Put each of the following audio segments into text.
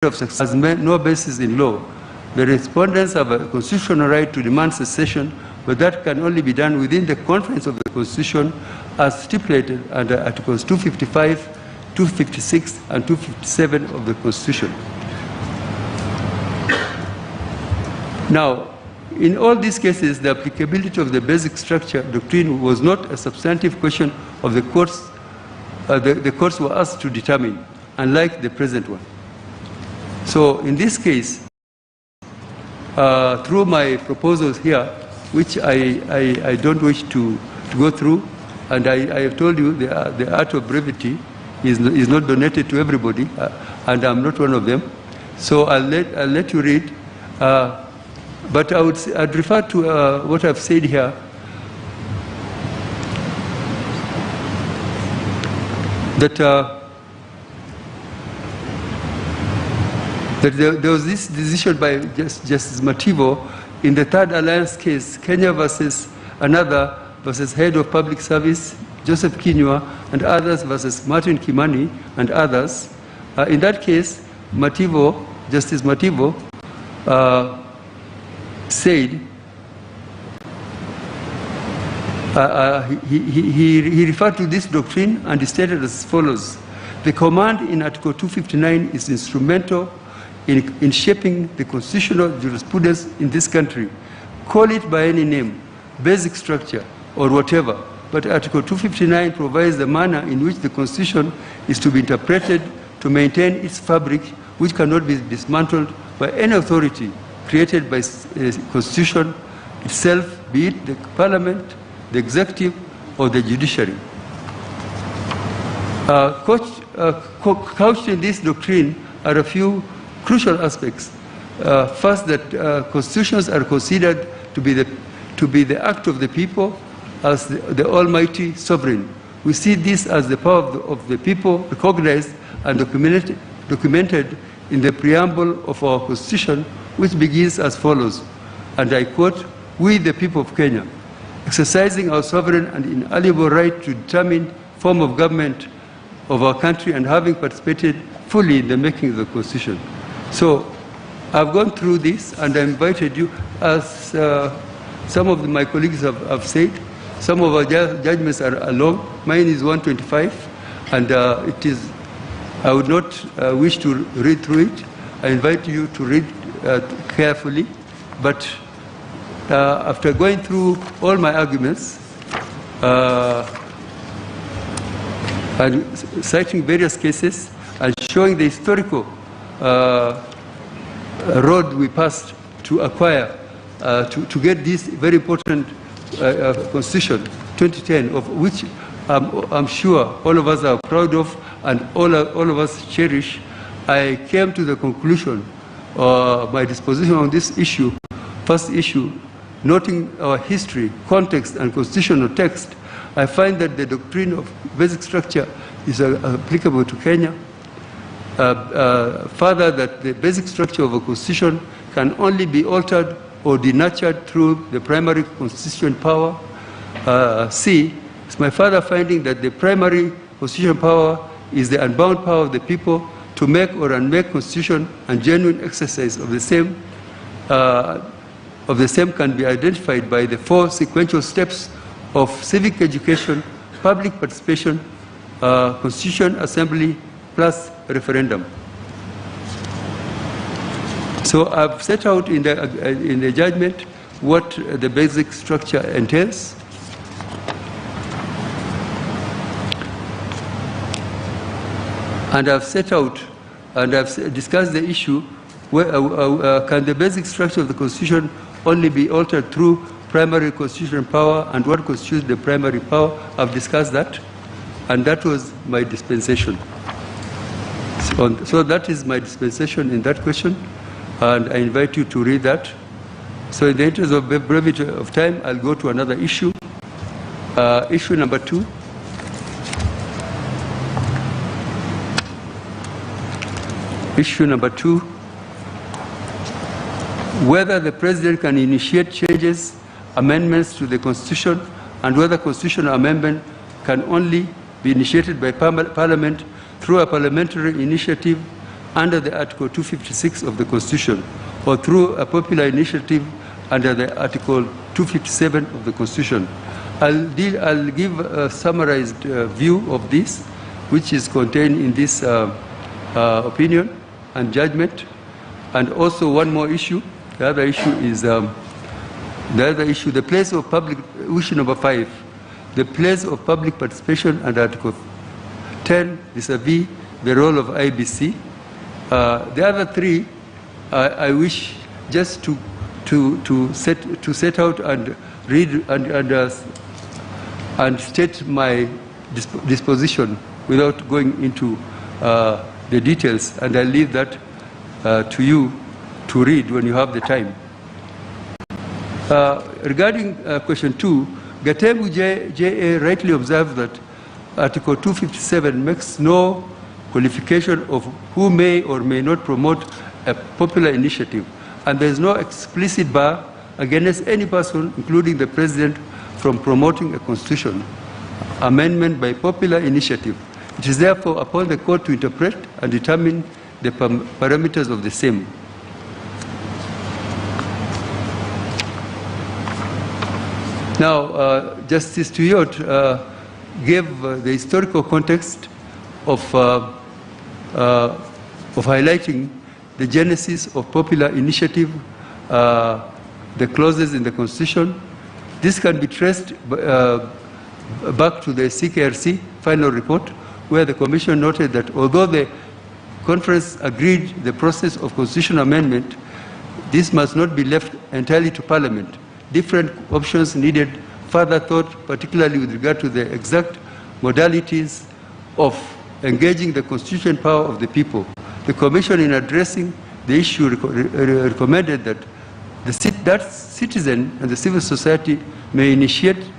of success has no basis in law. The respondents have a constitutional right to demand secession, but that can only be done within the confines of the Constitution as stipulated under Articles 255, 256, and 257 of the Constitution. Now, in all these cases, the applicability of the basic structure doctrine was not a substantive question of the courts. The courts were asked to determine, unlike the present one. So, in this case, through my proposals here, which I don't wish to go through, and I have told you the art of brevity is not donated to everybody, and I'm not one of them. So I'll let you read. But I'd refer to what I've said here. That there was this decision by Justice Mativo in the Third Alliance case, Kenya versus another versus Head of Public Service, Joseph Kinyua, and others versus Martin Kimani and others. In that case, Justice Mativo said, he referred to this doctrine and he stated as follows: the command in Article 259 is instrumental in shaping the constitutional jurisprudence in this country. Call it by any name, basic structure, or whatever, but Article 259 provides the manner in which the Constitution is to be interpreted to maintain its fabric, which cannot be dismantled by any authority created by the Constitution itself, be it the Parliament, the Executive, or the Judiciary. Couched in this doctrine are a few crucial aspects. First, that constitutions are considered to be the act of the people as the almighty sovereign. We see this as the power of the people recognized and documented in the preamble of our Constitution, which begins as follows, and I quote, "We, the people of Kenya, exercising our sovereign and inalienable right to determine form of government of our country and having participated fully in the making of the Constitution." So I've gone through this and I invited you, as some of my colleagues have said, some of our judgments are long. Mine is 125, and I would not wish to read through it. I invite you to read carefully, but after going through all my arguments and citing various cases and showing the historical road we passed to acquire, to get this very important Constitution 2010, of which I'm sure all of us are proud of and all of us cherish, I came to the conclusion, my disposition on this issue, first issue, noting our history, context, and constitutional text, I find that the doctrine of basic structure is applicable to Kenya. Further, that the basic structure of a constitution can only be altered or denatured through the primary constitutional power. C, it's my further finding that the primary constitutional power is the unbound power of the people to make or unmake constitution, and genuine exercise of the same can be identified by the four sequential steps of civic education, public participation, constitution assembly, plus referendum. So I've set out in the judgment what the basic structure entails. And I've set out and I've discussed the issue, where, can the basic structure of the Constitution only be altered through primary constitutional power, and what constitutes the primary power? I've discussed that, and that was my dispensation. So that is my dispensation in that question, and I invite you to read that. So in the interest of brevity of time, I'll go to another issue. Issue number 2. Issue number 2, whether the President can initiate changes, amendments to the Constitution, and whether constitutional amendment can only be initiated by Parliament through a parliamentary initiative under the Article 256 of the Constitution or through a popular initiative under the Article 257 of the Constitution. I'll give a summarized view of this, which is contained in this opinion and judgment. And also one more issue. The other issue is the place of public, issue number 5, the place of public participation under Article 10 vis-a-vis the role of IBC. The other 3, I wish just to set out and read and state my disposition without going into the details, and I leave that to you to read when you have the time. Regarding question 2, Gatembu J.A. rightly observed that Article 257 makes no qualification of who may or may not promote a popular initiative, and there is no explicit bar against any person, including the President, from promoting a constitution amendment by popular initiative. It is therefore upon the court to interpret and determine the parameters of the same. Now, Justice Tuyot gave the historical context of highlighting the genesis of popular initiative, the clauses in the Constitution. This can be traced back to the CKRC final report, where the Commission noted that although the conference agreed the process of constitutional amendment, this must not be left entirely to Parliament. Different options needed further thought, particularly with regard to the exact modalities of engaging the constitutional power of the people. The Commission, in addressing the issue, recommended that that citizen and the civil society may initiate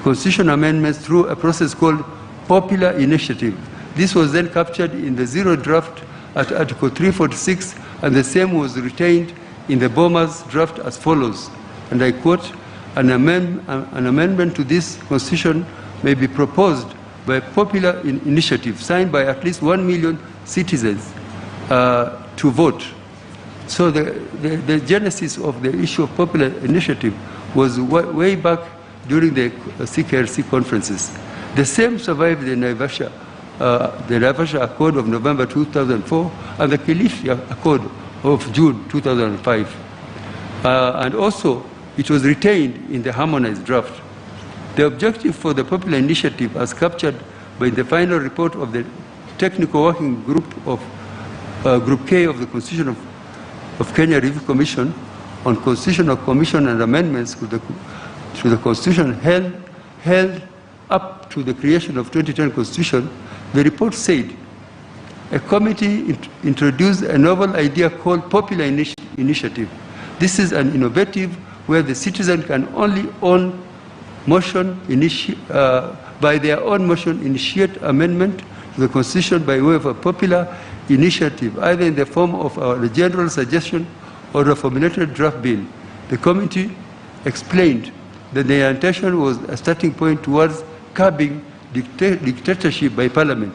constitutional amendments through a process called popular initiative. This was then captured in the zero draft at Article 346, and the same was retained in the Boma's draft as follows, and I quote, an amendment to this constitution may be proposed by popular initiative signed by at least 1 million citizens to vote. So the genesis of the issue of popular initiative was way back during the CKRC conferences. The same survived the Naivasha Accord of November 2004 and the Kilifi Accord of June 2005. And also, it was retained in the harmonized draft. The objective for the popular initiative, as captured by the final report of the Technical Working Group of Group K of the Constitution of Kenya Review Commission on Constitutional Commission and Amendments to the Constitution held up to the creation of 2010 Constitution, the report said, a committee introduced a novel idea called popular initiative. This is an innovative where the citizen can only by their own motion initiate amendment to the Constitution by way of a popular initiative, either in the form of a general suggestion or a formulated draft bill. The committee explained that their intention was a starting point towards curbing dictatorship by Parliament.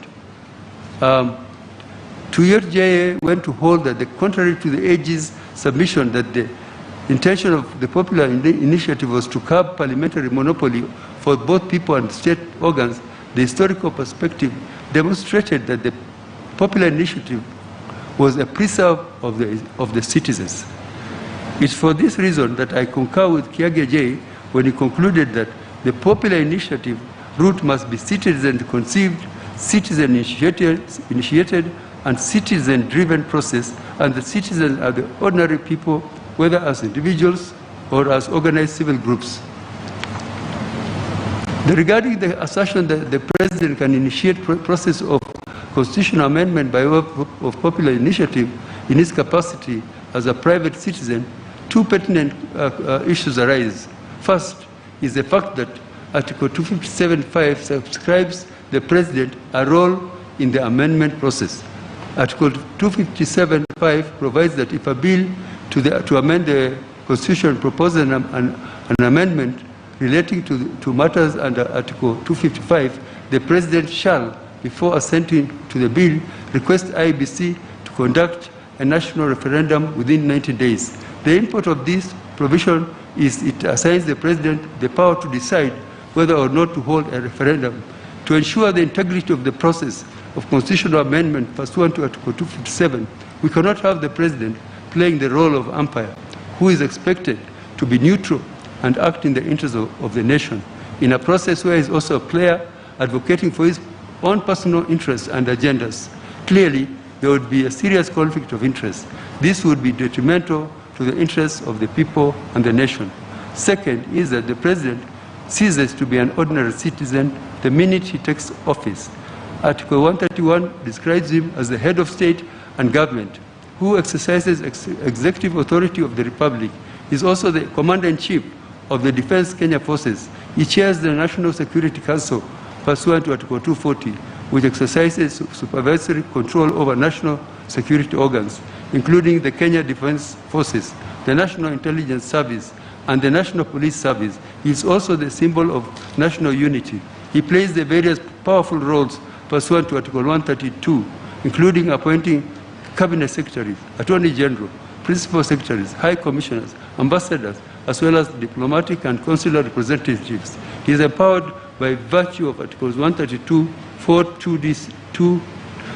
Tuyot J.A. went to hold that, contrary to the AG's submission that the intention of the popular initiative was to curb parliamentary monopoly for both people and state organs, the historical perspective demonstrated that the popular initiative was a preserve of the citizens. It's for this reason that I concur with Kiage J. when he concluded that the popular initiative route must be citizen-conceived, citizen-initiated, and citizen-driven process, and the citizens are the ordinary people, whether as individuals or as organized civil groups. Regarding the assertion that the President can initiate process of constitutional amendment by way of popular initiative in his capacity as a private citizen, two pertinent issues arise. First is the fact that Article 257.5 subscribes the President a role in the amendment process. Article 257.5 provides that if a bill to amend the Constitution proposes an amendment relating to matters under Article 255, the President shall, before assenting to the bill, request IBC conduct a national referendum within 90 days. The import of this provision is it assigns the President the power to decide whether or not to hold a referendum. To ensure the integrity of the process of constitutional amendment pursuant to Article 257, we cannot have the President playing the role of umpire, who is expected to be neutral and act in the interest of the nation, in a process where he is also a player advocating for his own personal interests and agendas. Clearly, there would be a serious conflict of interest. This would be detrimental to the interests of the people and the nation. Second is that the President ceases to be an ordinary citizen the minute he takes office. Article 131 describes him as the head of state and government, who exercises executive authority of the Republic. He is also the Commander-in-Chief of the Defense Kenya Forces. He chairs the National Security Council pursuant to Article 240, which exercises supervisory control over national security organs, including the Kenya Defense Forces, the National Intelligence Service, and the National Police Service. He is also the symbol of national unity. He plays the various powerful roles pursuant to Article 132, including appointing cabinet secretaries, attorney general, principal secretaries, high commissioners, ambassadors, as well as diplomatic and consular representatives. He is empowered by virtue of Articles 132,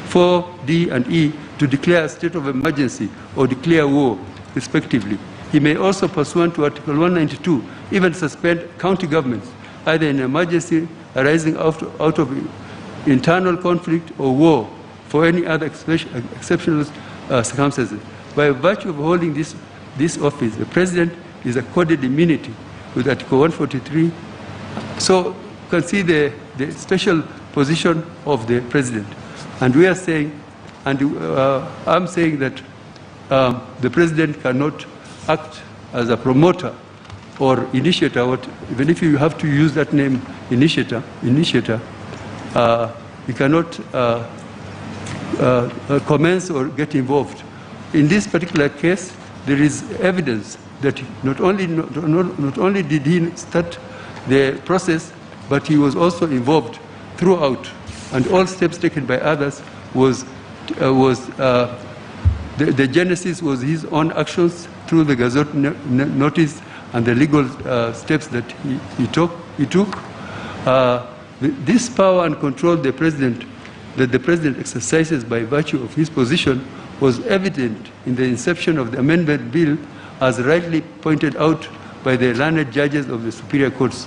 4D and E to declare a state of emergency or declare war, respectively. He may also, pursuant to Article 192, even suspend county governments, either in emergency arising out of internal conflict or war, for any other exceptional circumstances. By virtue of holding this office, the President is accorded immunity with Article 143. So you can see the special position of the President. And we are saying, and I'm saying that the President cannot act as a promoter or initiator, even if you have to use that name, initiator, you cannot commence or get involved. In this particular case, there is evidence that not only did he start the process, but he was also involved throughout, and all steps taken by others the genesis was his own actions through the Gazette notice and the legal steps that he took. This power and control that the President exercises by virtue of his position was evident in the inception of the amendment bill, as rightly pointed out by the learned judges of the superior courts.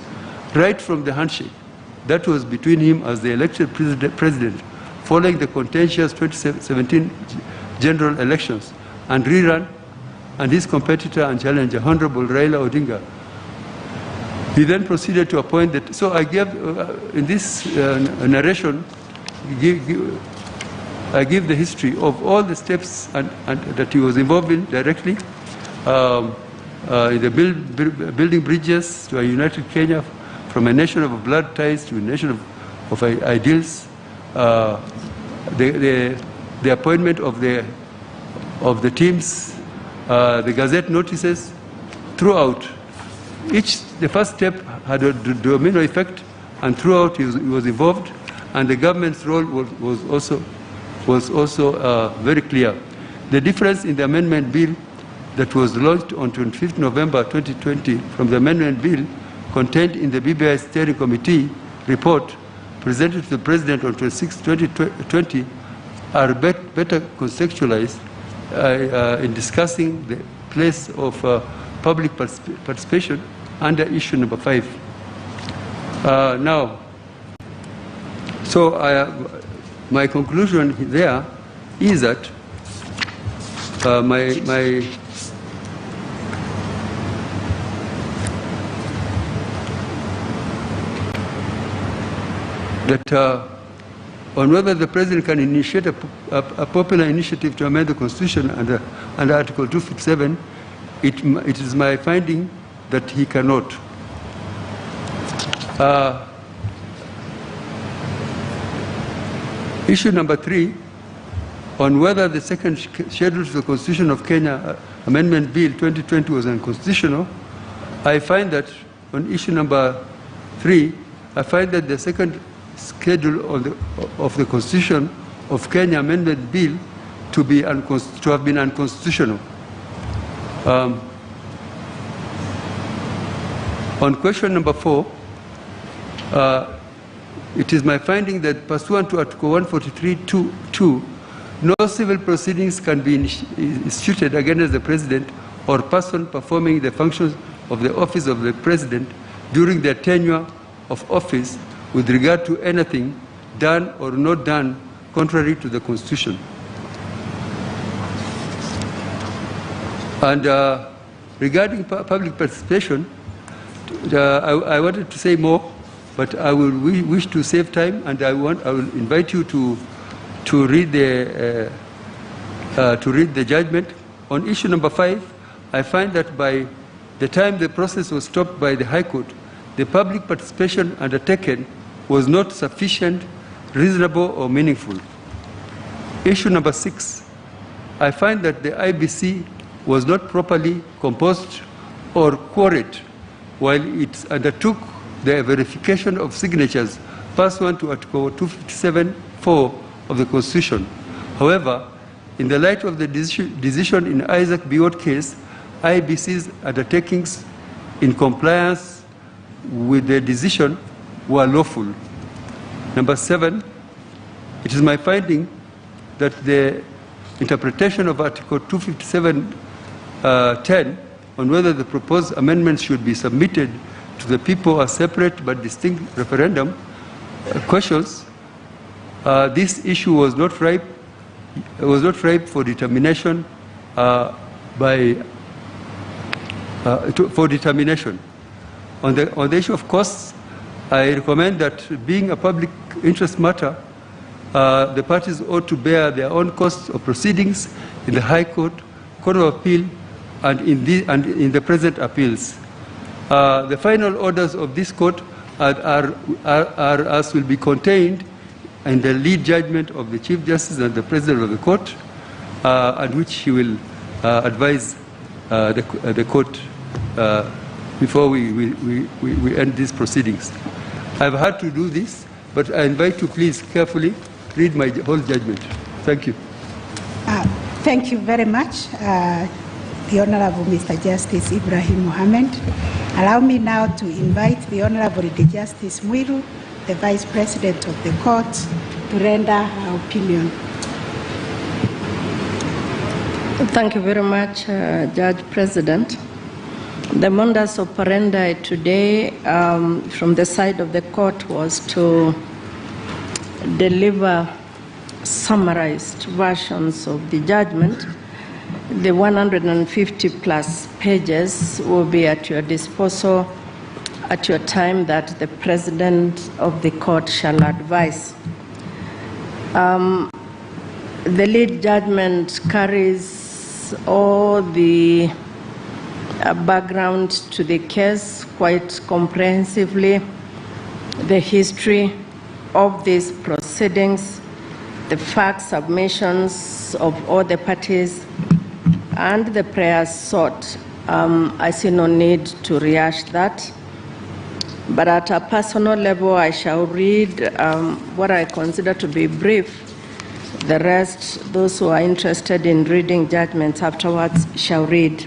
Right from the handshake that was between him as the elected president following the contentious 2017 general elections and rerun, and his competitor and challenger, Honorable Raila Odinga. He then proceeded to appoint that. So I gave, in this narration, I give the history of all the steps and that he was involved in directly, in the building bridges to a united Kenya, from a nation of blood ties to a nation of ideals, the appointment of the teams, the Gazette notices throughout. The first step had a domino effect, and throughout he was involved, and the government's role was also very clear. The difference in the amendment bill that was launched on 25th November 2020 from the amendment bill contained in the BBI Steering Committee report presented to the President on 26th 2020 are better contextualized in discussing the place of public participation under issue number 5. Now, so my conclusion there is that on whether the President can initiate a popular initiative to amend the Constitution under Article 257, it is my finding that he cannot. Issue number 3, on whether the second schedule to the Constitution of Kenya, Amendment Bill 2020, was unconstitutional, I find that on issue number 3, I find that the second schedule of the Constitution of Kenya Amendment Bill to have been unconstitutional. On question number 4, it is my finding that pursuant to Article 143(2), no civil proceedings can be instituted against the President or person performing the functions of the office of the President during their tenure of office with regard to anything done or not done contrary to the Constitution. And regarding public participation, I wanted to say more, but I will wish to save time, and I will invite you to read the judgment. On issue number 5, I find that by the time the process was stopped by the High Court, the public participation undertaken was not sufficient, reasonable, or meaningful. Issue number 6, I find that the IBC was not properly composed or quoried while it undertook the verification of signatures pursuant to Article 257(4) of the Constitution. However, in the light of the decision in Isaac Biot case, IBC's undertakings in compliance with the decision were lawful. Number 7, it is my finding that the interpretation of Article 257(10) on whether the proposed amendments should be submitted to the people as separate but distinct referendum questions, this issue was not ripe for determination for determination. On the issue of costs, I recommend that, being a public interest matter, the parties ought to bear their own costs of proceedings in the High Court, Court of Appeal, and in the present appeals. The final orders of this court are as will be contained in the lead judgment of the Chief Justice and the President of the Court, and which he will advise the court before we end these proceedings. I've had to do this, but I invite you please carefully read my whole judgment. Thank you. Thank you very much, the Honorable Mr. Justice Ibrahim Mohammed. Allow me now to invite the Honorable Justice Mwiru, the Vice President of the Court, to render her opinion. Thank you very much, Judge President. The modus operandi today from the side of the court was to deliver summarized versions of the judgment. The 150 plus pages will be at your disposal at your time that the President of the court shall advise. The lead judgment carries all the background to the case quite comprehensively, the history of these proceedings, the fact submissions of all the parties, and the prayers sought. I see no need to rehash that. But at a personal level, I shall read what I consider to be brief. The rest, those who are interested in reading judgments afterwards, shall read.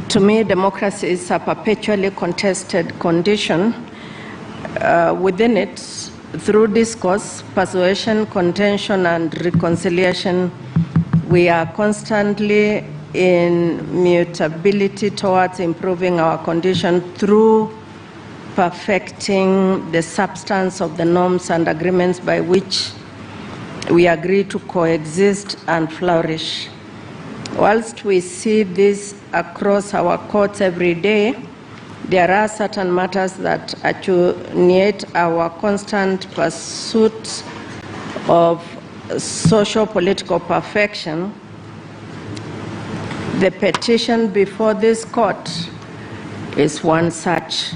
To me, democracy is a perpetually contested condition. Within it, through discourse, persuasion, contention, and reconciliation, we are constantly in mutability towards improving our condition through perfecting the substance of the norms and agreements by which we agree to coexist and flourish. Whilst we see this across our courts every day, there are certain matters that attenuate our constant pursuit of socio-political perfection. The petition before this court is one such.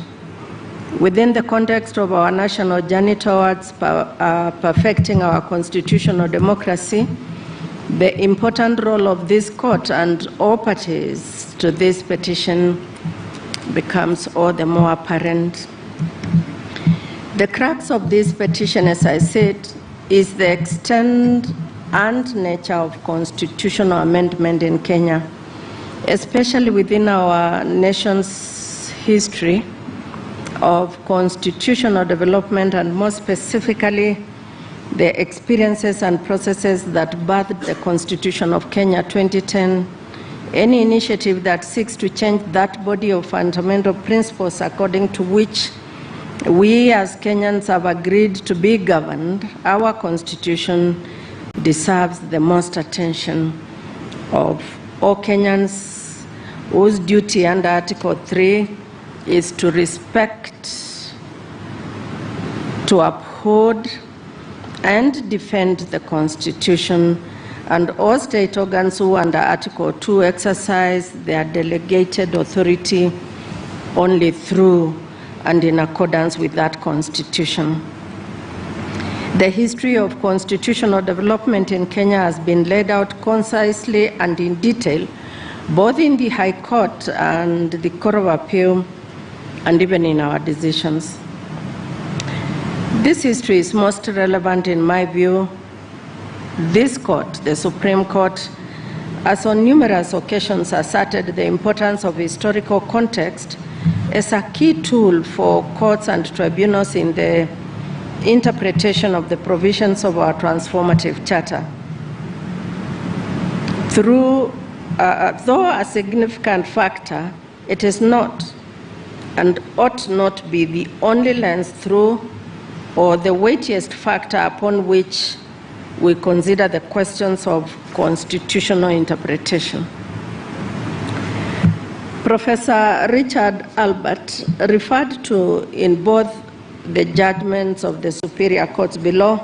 Within the context of our national journey towards perfecting our constitutional democracy, the important role of this court and all parties to this petition becomes all the more apparent. The crux of this petition, as I said, is the extent and nature of constitutional amendment in Kenya, especially within our nation's history of constitutional development, and more specifically, the experiences and processes that birthed the Constitution of Kenya 2010, any initiative that seeks to change that body of fundamental principles according to which we as Kenyans have agreed to be governed, our Constitution deserves the most attention of all Kenyans, whose duty under Article 3 is to respect, to uphold, and defend the Constitution, and all state organs who under Article 2 exercise their delegated authority only through and in accordance with that Constitution. The history of constitutional development in Kenya has been laid out concisely and in detail, both in the High Court and the Court of Appeal, and even in our decisions. This history is most relevant, in my view. This court, the Supreme Court, has on numerous occasions asserted the importance of historical context as a key tool for courts and tribunals in the interpretation of the provisions of our transformative charter. Though a significant factor, it is not and ought not be the only lens through or the weightiest factor upon which we consider the questions of constitutional interpretation. Professor Richard Albert referred to in both the judgments of the superior courts below,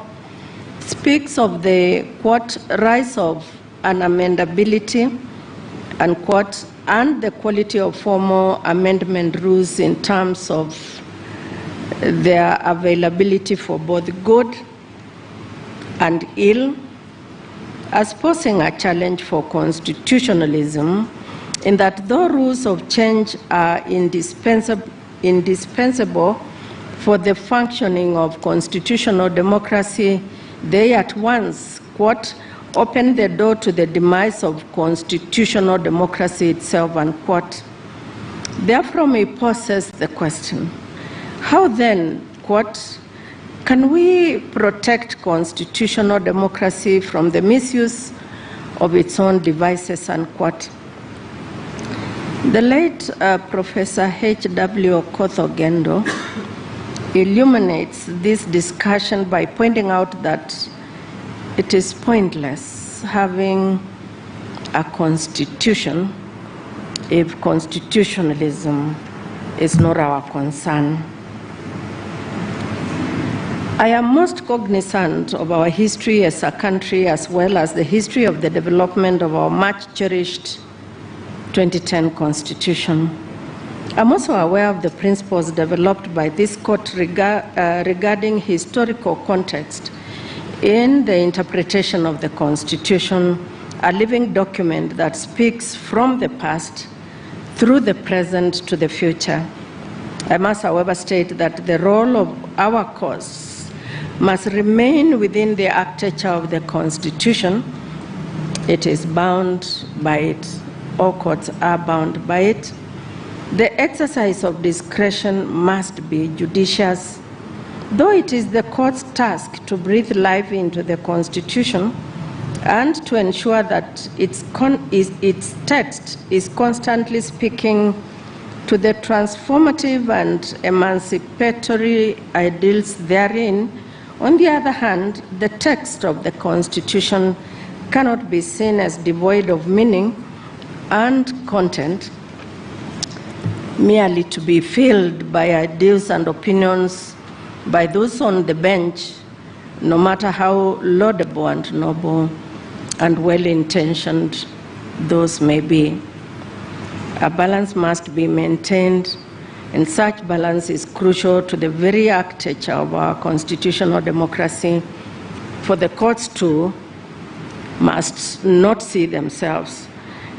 speaks of the, quote, rise of unamendability, unquote, and the quality of formal amendment rules in terms of their availability for both good and ill, as posing a challenge for constitutionalism, in that though rules of change are indispensable for the functioning of constitutional democracy, they at once, quote, open the door to the demise of constitutional democracy itself, unquote. Therefore, may poses the question, how then, quote, can we protect constitutional democracy from the misuse of its own devices, unquote? The late Professor H.W. Okoth-Ogendo illuminates this discussion by pointing out that it is pointless having a constitution if constitutionalism is not our concern. I am most cognizant of our history as a country, as well as the history of the development of our much cherished 2010 Constitution. I'm also aware of the principles developed by this court regarding historical context in the interpretation of the Constitution, a living document that speaks from the past through the present to the future. I must, however, state that the role of our courts must remain within the architecture of the Constitution. It is bound by it. All courts are bound by it. The exercise of discretion must be judicious, though it is the court's task to breathe life into the Constitution and to ensure that its text is constantly speaking to the transformative and emancipatory ideals therein. On the other hand, the text of the Constitution cannot be seen as devoid of meaning and content, merely to be filled by ideals and opinions by those on the bench, no matter how laudable and noble and well-intentioned those may be. A balance must be maintained, and such balance is crucial to the very architecture of our constitutional democracy, for the courts too must not see themselves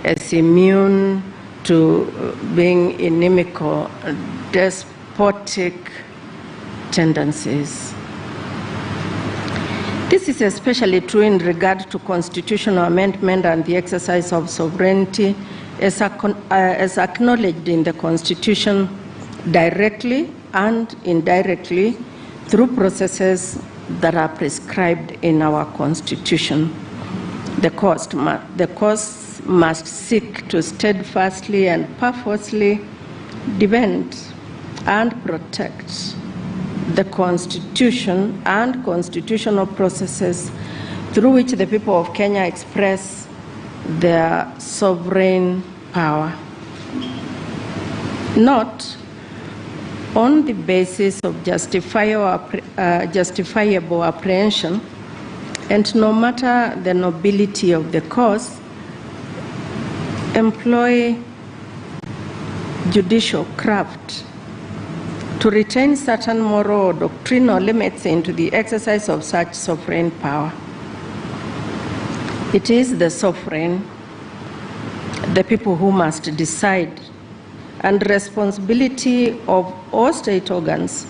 as immune to being inimical, despotic tendencies. This is especially true in regard to constitutional amendment and the exercise of sovereignty as acknowledged in the Constitution directly and indirectly through processes that are prescribed in our Constitution. The courts must seek to steadfastly and purposely defend and protect the Constitution and constitutional processes through which the people of Kenya express their sovereign power, not on the basis of justifiable apprehension, and no matter the nobility of the cause, employ judicial craft to retain certain moral or doctrinal limits into the exercise of such sovereign power. It is the sovereign, the people who must decide, and responsibility of all state organs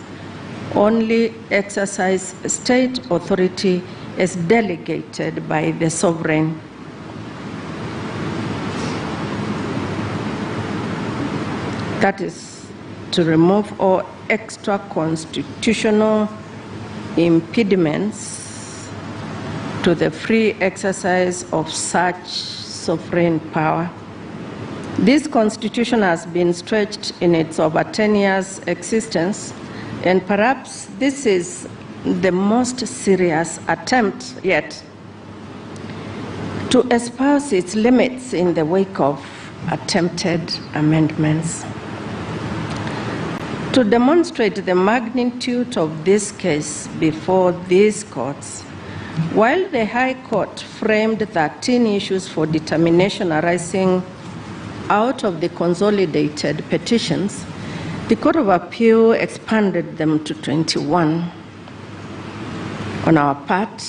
only exercise state authority as delegated by the sovereign. That is to remove all extra constitutional impediments to the free exercise of such sovereign power. This constitution has been stretched in its over 10 years existence, and perhaps this is the most serious attempt yet to espouse its limits in the wake of attempted amendments. To demonstrate the magnitude of this case before these courts, while the High Court framed 13 issues for determination arising out of the consolidated petitions, the Court of Appeal expanded them to 21. On our part,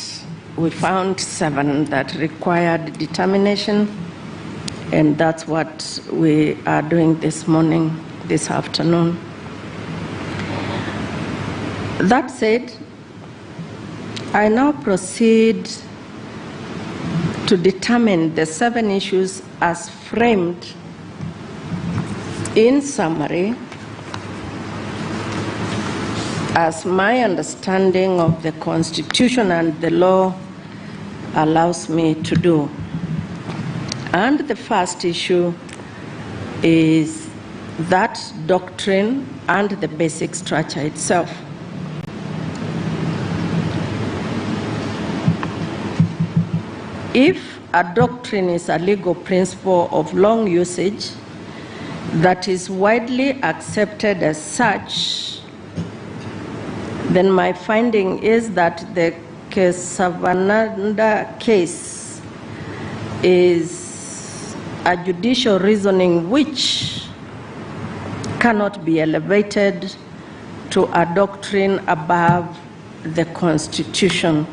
we found 7 that required determination, and that's what we are doing this morning, this afternoon. That said, I now proceed to determine the 7 issues as framed in summary as my understanding of the Constitution and the law allows me to do. And the first issue is that doctrine and the basic structure itself. If a doctrine is a legal principle of long usage that is widely accepted as such, then my finding is that the Kesavananda case is a judicial reasoning which cannot be elevated to a doctrine above the Constitution.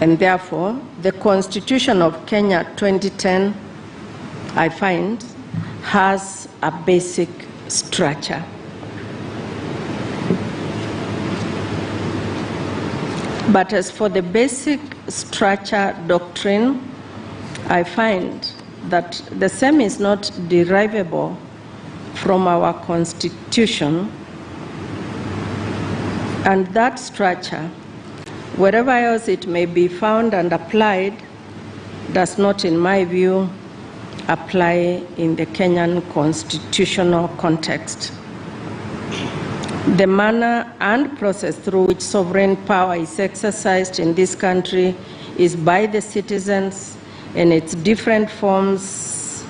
And therefore, the Constitution of Kenya 2010, I find, has a basic structure. But as for the basic structure doctrine, I find that the same is not derivable from our Constitution, and that structure, wherever else it may be found and applied, does not, in my view, apply in the Kenyan constitutional context. The manner and process through which sovereign power is exercised in this country is by the citizens in its different forms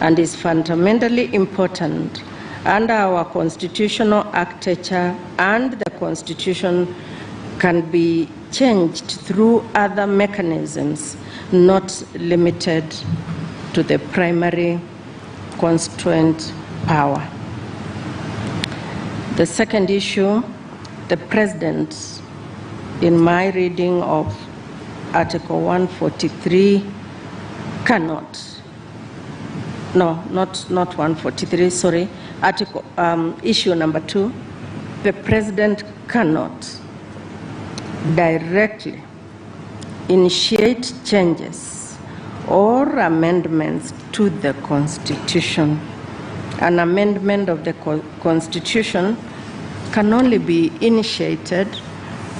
and is fundamentally important under our constitutional architecture, and the Constitution can be changed through other mechanisms, not limited to the primary constituent power. The second issue, the President, in my reading of Article 143, cannot, no, not 143, sorry, Article, issue number 2, the President cannot directly initiate changes or amendments to the Constitution. An amendment of the Constitution can only be initiated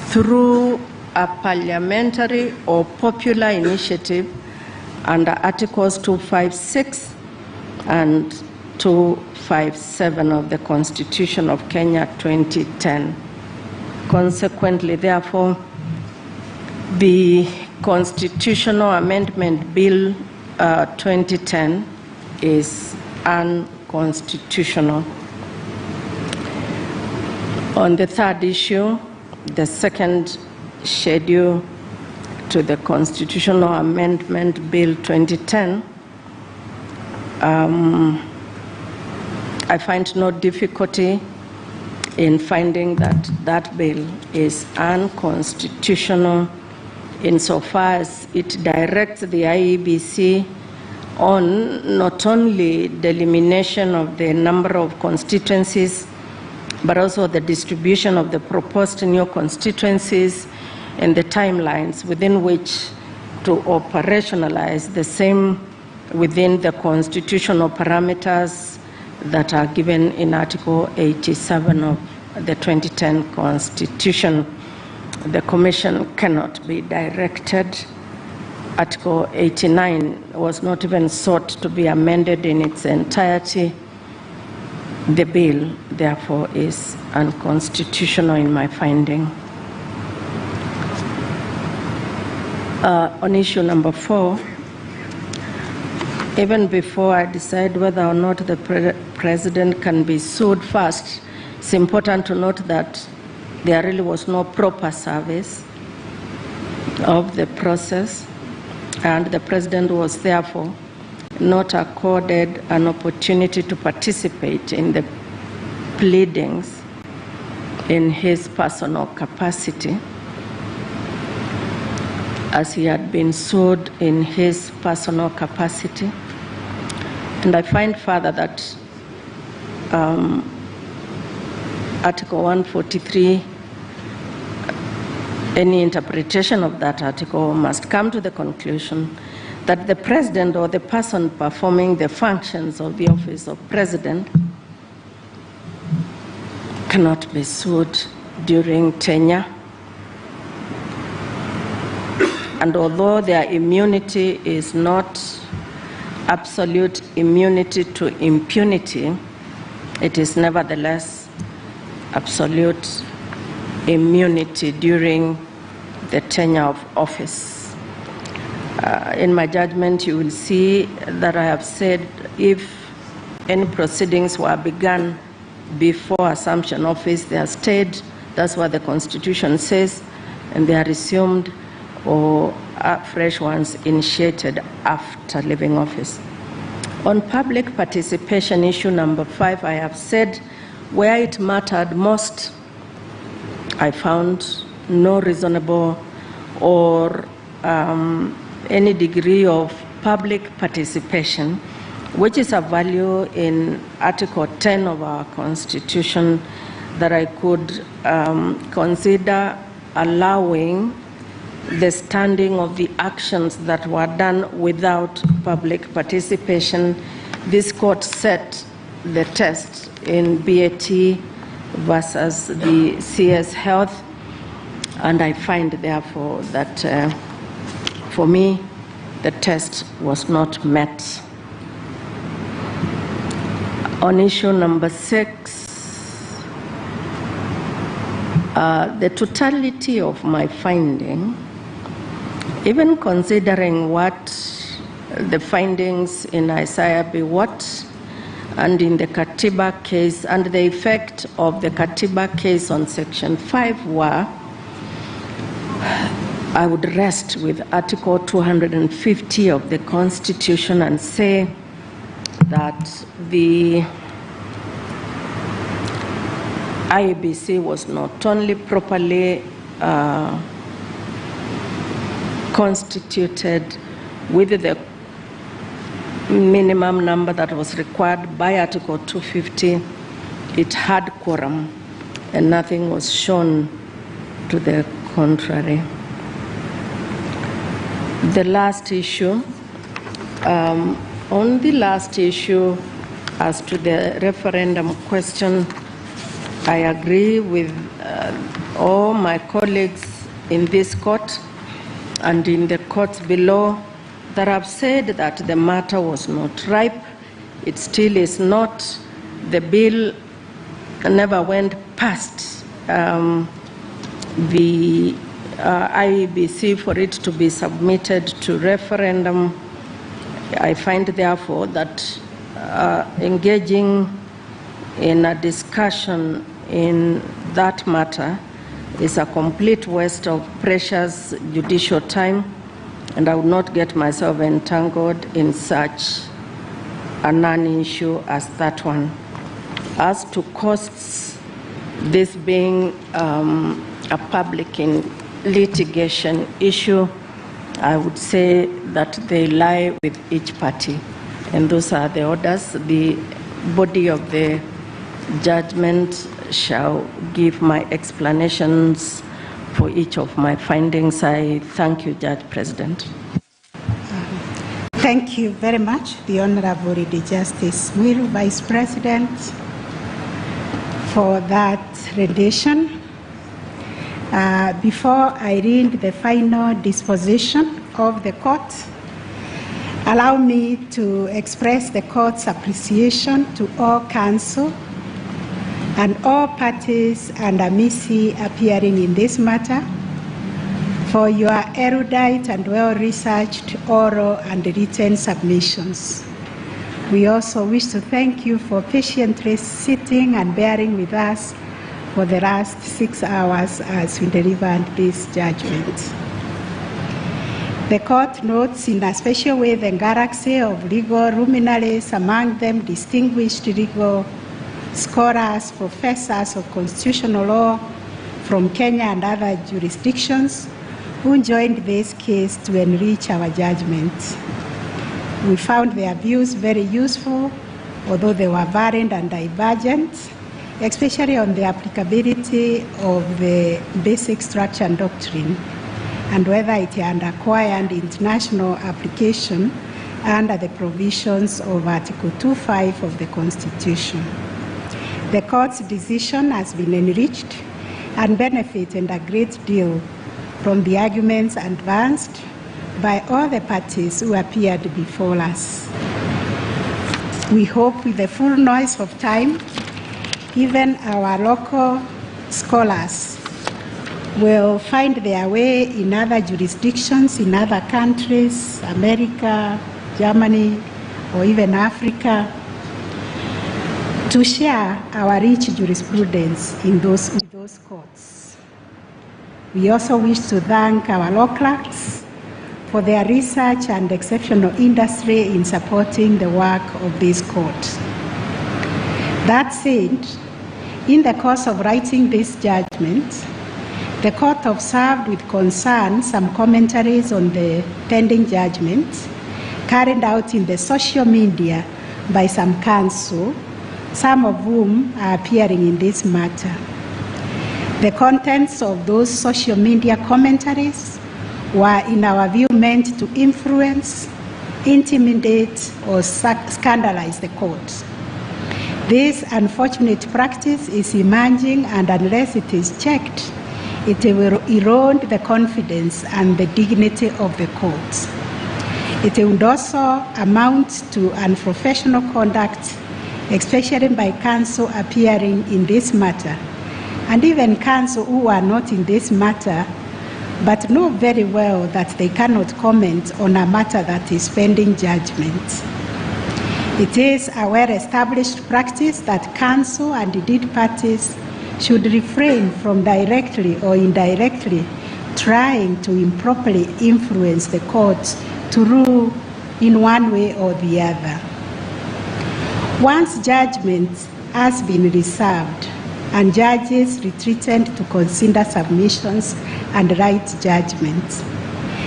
through a parliamentary or popular initiative under Articles 256 and 257 of the Constitution of Kenya 2010. Consequently, therefore, the Constitutional Amendment Bill 2010 is unconstitutional. On the third issue, the second schedule to the Constitutional Amendment Bill 2010, I find no difficulty in finding that that bill is unconstitutional insofar as it directs the IEBC on not only the elimination of the number of constituencies, but also the distribution of the proposed new constituencies and the timelines within which to operationalize the same within the constitutional parameters that are given in Article 87 of the 2010 Constitution. The Commission cannot be directed. Article 89 was not even sought to be amended in its entirety. The bill, therefore, is unconstitutional in my finding. On issue number 4, even before I decide whether or not the President can be sued first, it's important to note that there really was no proper service of the process, and the President was therefore not accorded an opportunity to participate in the pleadings in his personal capacity, as he had been sued in his personal capacity. And I find further that Article 143, any interpretation of that article must come to the conclusion that the President or the person performing the functions of the office of President cannot be sued during tenure. And although their immunity is not absolute immunity to impunity, it is nevertheless absolute immunity during the tenure of office. In my judgment, you will see that I have said if any proceedings were begun before assumption of office, they are stayed. That's what the Constitution says, and they are resumed or fresh ones initiated after leaving office. On public participation, issue number 5, I have said where it mattered most, I found no reasonable or any degree of public participation, which is a value in Article 10 of our Constitution that I could consider allowing the standing of the actions that were done without public participation. This court set the test in BAT versus the CS Health, and I find therefore that for me the test was not met. On issue number 6, the totality of my finding, even considering what the findings in Isaiah B. Watt and in the Katiba case and the effect of the Katiba case on Section 5 were, I would rest with Article 250 of the Constitution and say that the IEBC was not only properly constituted with the minimum number that was required by Article 250, it had quorum, and nothing was shown to the contrary. The last issue, on the last issue as to the referendum question, I agree with all my colleagues in this court and in the courts below that have said that the matter was not ripe. It still is not. The bill never went past the IEBC for it to be submitted to referendum. I find, therefore, that engaging in a discussion in that matter is a complete waste of precious judicial time, and I would not get myself entangled in such a non-issue as that one. As to costs, this being a public litigation issue, I would say that they lie with each party, and those are the orders. The body of the judgment shall give my explanations for each of my findings. I thank you, Judge President. Thank you very much, the Honorable Lady Justice Mwilu, Vice President, for that rendition. Before I read the final disposition of the court, allow me to express the court's appreciation to all counsel and all parties and amici appearing in this matter for your erudite and well-researched oral and written submissions. We also wish to thank you for patiently sitting and bearing with us for the last 6 hours as we delivered this judgment. The court notes in a special way the galaxy of legal luminaries, among them distinguished legal scholars, professors of constitutional law from Kenya and other jurisdictions who joined this case to enrich our judgment. We found their views very useful, although they were varied and divergent, especially on the applicability of the basic structure and doctrine and whether it had acquired international application under the provisions of Article 2.5 of the Constitution. The court's decision has been enriched and benefited a great deal from the arguments advanced by all the parties who appeared before us. We hope with the full noise of time, even our local scholars will find their way in other jurisdictions, in other countries, America, Germany, or even Africa, to share our rich jurisprudence in those courts. We also wish to thank our law clerks for their research and exceptional industry in supporting the work of this court. That said, in the course of writing this judgment, the court observed with concern some commentaries on the pending judgment carried out in the social media by some counsel, some of whom are appearing in this matter. The contents of those social media commentaries were, in our view, meant to influence, intimidate, or scandalize the court. This unfortunate practice is emerging, and unless it is checked, it will erode the confidence and the dignity of the court. It would also amount to unprofessional conduct, especially by counsel appearing in this matter, and even counsel who are not in this matter, but know very well that they cannot comment on a matter that is pending judgment. It is a well-established practice that counsel and indeed parties should refrain from directly or indirectly trying to improperly influence the courts to rule in one way or the other. Once judgment has been reserved and judges retreated to consider submissions and write judgments,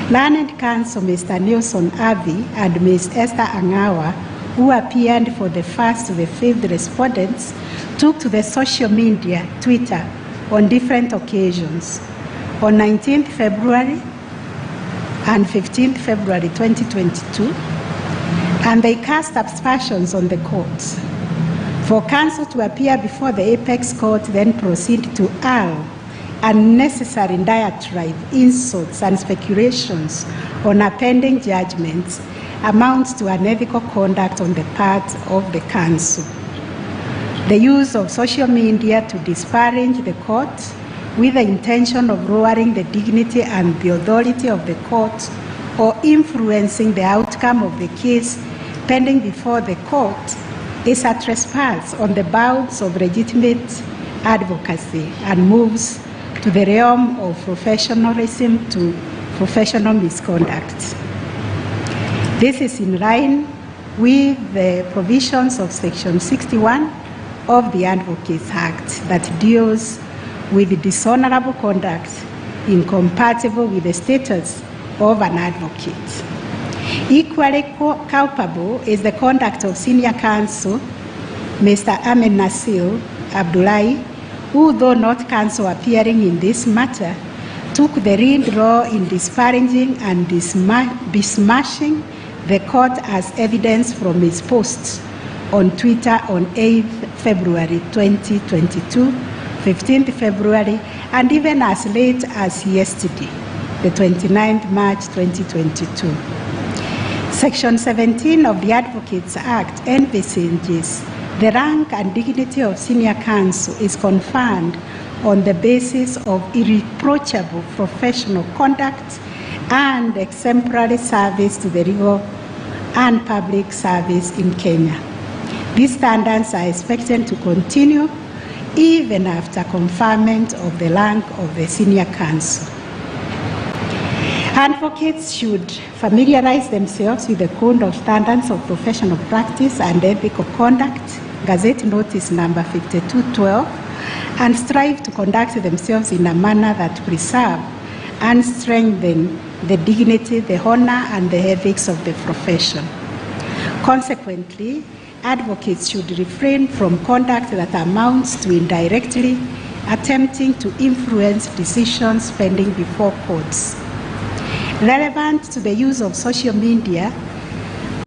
learned counsel Mr. Nelson Avi and Ms. Esther Angawa, who appeared for the first to the fifth respondents, took to the social media, Twitter, on different occasions, on 19th February and 15th February 2022, and they cast aspersions on the court. For counsel to appear before the apex court, then proceed to hurl unnecessary diatribe, insults, and speculations on a pending judgment amounts to unethical conduct on the part of the counsel. The use of social media to disparage the court with the intention of lowering the dignity and the authority of the court or influencing the outcome of the case pending before the court is a trespass on the bounds of legitimate advocacy and moves to the realm of professionalism to professional misconduct. This is in line with the provisions of Section 61 of the Advocates Act that deals with dishonorable conduct incompatible with the status of an advocate. Equally culpable is the conduct of senior counsel, Mr. Ahmed Nasir Abdullahi, who, though not counsel appearing in this matter, took the lead role in disparaging and besmashing the court as evidence from his posts on Twitter on 8th February 2022, 15th February, and even as late as yesterday, the 29th March 2022. Section 17 of the Advocates Act envisages the rank and dignity of senior counsel is conferred on the basis of irreproachable professional conduct and exemplary service to the legal and public service in Kenya. These standards are expected to continue even after conferment of the rank of the senior counsel. Advocates should familiarize themselves with the Code of Standards of Professional Practice and Ethical Conduct, Gazette Notice number 5212, and strive to conduct themselves in a manner that preserve and strengthen the dignity, the honor, and the ethics of the profession. Consequently, advocates should refrain from conduct that amounts to indirectly attempting to influence decisions pending before courts. Relevant to the use of social media,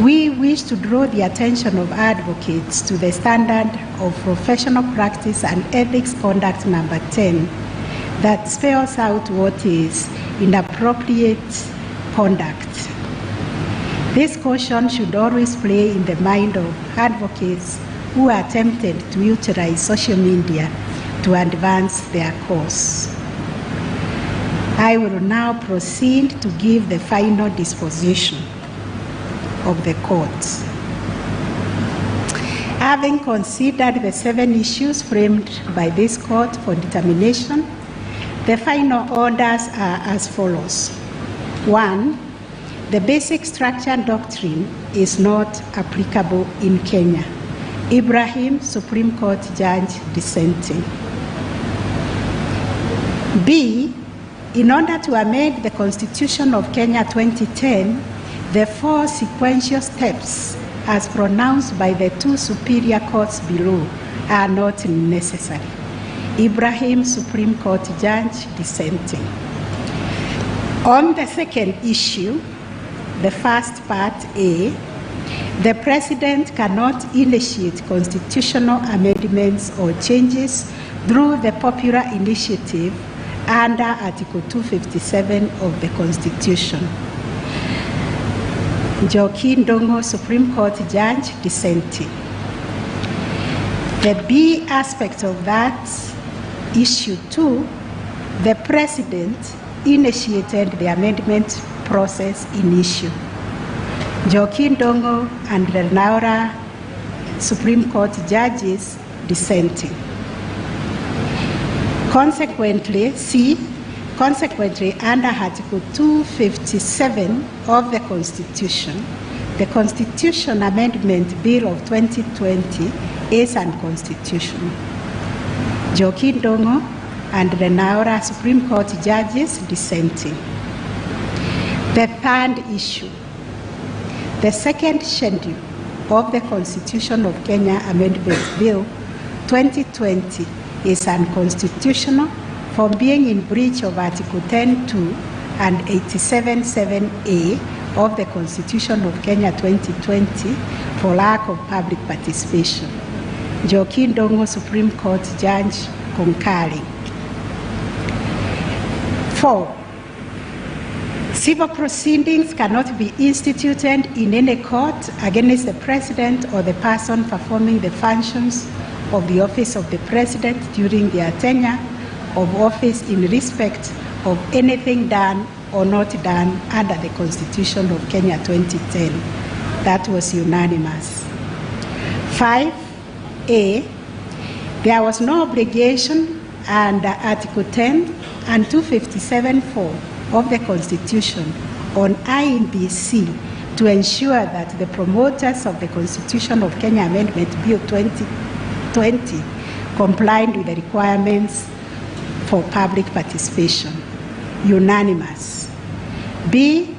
we wish to draw the attention of advocates to the standard of professional practice and ethics conduct number 10 that spells out what is inappropriate conduct. This caution should always play in the mind of advocates who are tempted to utilize social media to advance their cause. I will now proceed to give the final disposition of the court. Having considered the 7 issues framed by this court for determination, the final orders are as follows. 1. The basic structure doctrine is not applicable in Kenya. Ibrahim, Supreme Court Judge, dissenting. B. In order to amend the Constitution of Kenya 2010, the 4 sequential steps as pronounced by the 2 superior courts below are not necessary. Ibrahim, Supreme Court Judge, dissenting. On the second issue, the first part A, the President cannot initiate constitutional amendments or changes through the popular initiative under Article 257 of the Constitution. Njoki Ndong'o, Supreme Court Judge, dissenting. The B aspect of that, issue 2, the President initiated the amendment process in issue. Njoki Ndong'o and Lenaura, Supreme Court Judges, dissenting. Consequently, under Article 257 of the Constitution, the Constitution Amendment Bill of 2020 is unconstitutional. Njoki Ndong'o and Lenaura, Supreme Court Judges, dissenting. The third issue, the second schedule of the Constitution of Kenya Amendment Bill 2020 is unconstitutional from being in breach of Article 10.2 and 87.7A of the Constitution of Kenya 2020 for lack of public participation. Njoki Ndong'o, Supreme Court Judge, concurring. 4. Civil proceedings cannot be instituted in any court against the President or the person performing the functions of the office of the President during their tenure of office in respect of anything done or not done under the Constitution of Kenya 2010. That was unanimous. 5A, there was no obligation under Article 10 and 257(4) of the Constitution on IEBC to ensure that the promoters of the Constitution of Kenya Amendment Bill 2020 complied with the requirements for public participation. Unanimous. B,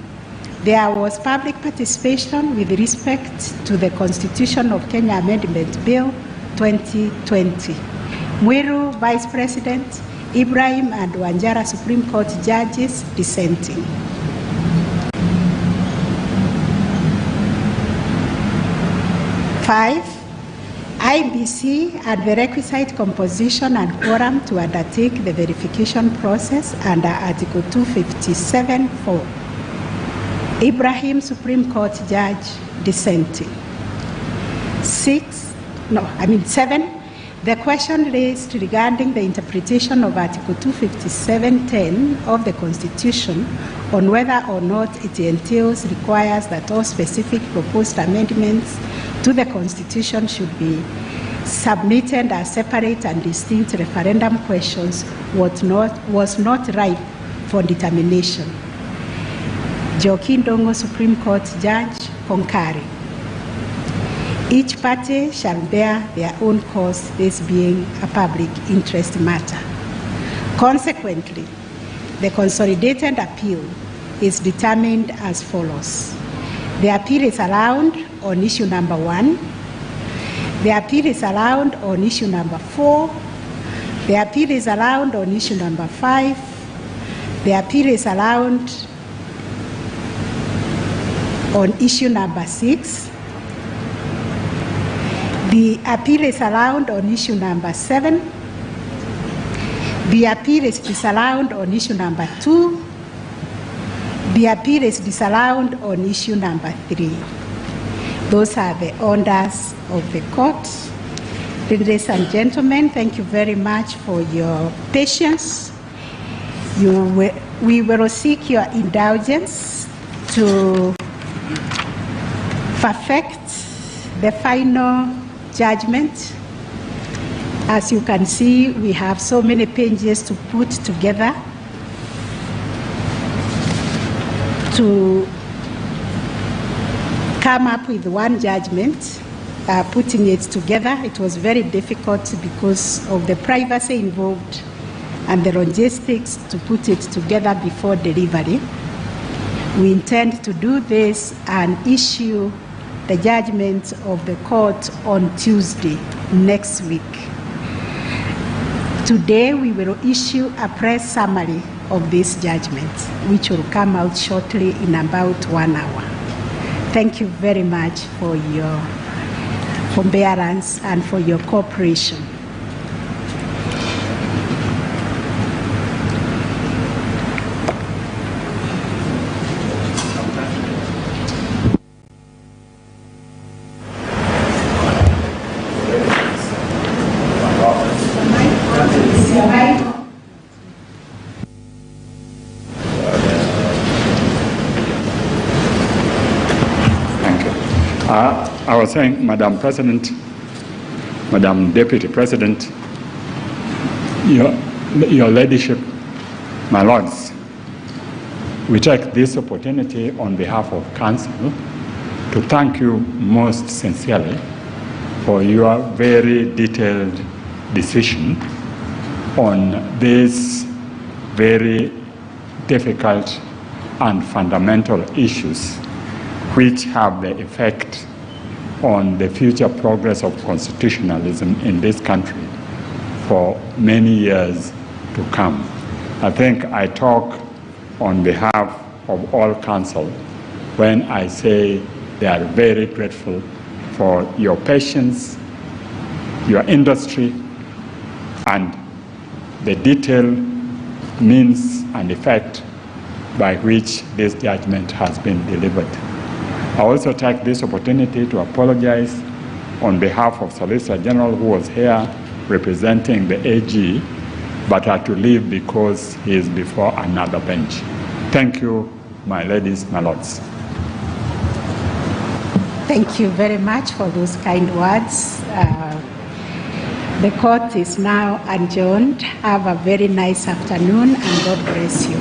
there was public participation with respect to the Constitution of Kenya Amendment Bill 2020. Mwiru, Vice President, Ibrahim and Wanjara, Supreme Court judges, dissenting. Five, IBC had the requisite composition and quorum to undertake the verification process under Article 257(4). Ibrahim, Supreme Court judge, dissenting. 7. The question raised regarding the interpretation of Article 257(10) of the Constitution on whether or not it requires that all specific proposed amendments to the Constitution should be submitted as separate and distinct referendum questions was not ripe for determination. Njoki Ndong'o, Supreme Court judge, concurring. Each party shall bear their own cost, this being a public interest matter. Consequently, the consolidated appeal is determined as follows. The appeal is allowed on issue number 1. The appeal is allowed on issue number 4. The appeal is allowed on issue number 5. The appeal is allowed on issue number 6. The appeal is allowed on issue number 7. The appeal is disallowed on issue number 2. The appeal is disallowed on issue number 3. Those are the orders of the court. Ladies and gentlemen, thank you very much for your patience. We will seek your indulgence to perfect the final judgment. As you can see, we have so many pages to put together to come up with one judgment. Putting it together, it was very difficult because of the privacy involved and the logistics to put it together before delivery. We intend to do this and issue the judgment of the court on Tuesday next week. Today we will issue a press summary of this judgment, which will come out shortly in about 1 hour. Thank you very much for your forbearance and for your cooperation. I was saying, Madam President, Madam Deputy President, Your Ladyship, my Lords, we take this opportunity on behalf of Council to thank you most sincerely for your very detailed decision on these very difficult and fundamental issues which have the effect on the future progress of constitutionalism in this country for many years to come. I think I talk on behalf of all counsel when I say they are very grateful for your patience, your industry, and the detailed means and effect by which this judgment has been delivered. I also take this opportunity to apologize on behalf of Solicitor General, who was here representing the AG, but had to leave because he is before another bench. Thank you, my ladies, my lords. Thank you very much for those kind words. The court is now adjourned. Have a very nice afternoon and God bless you.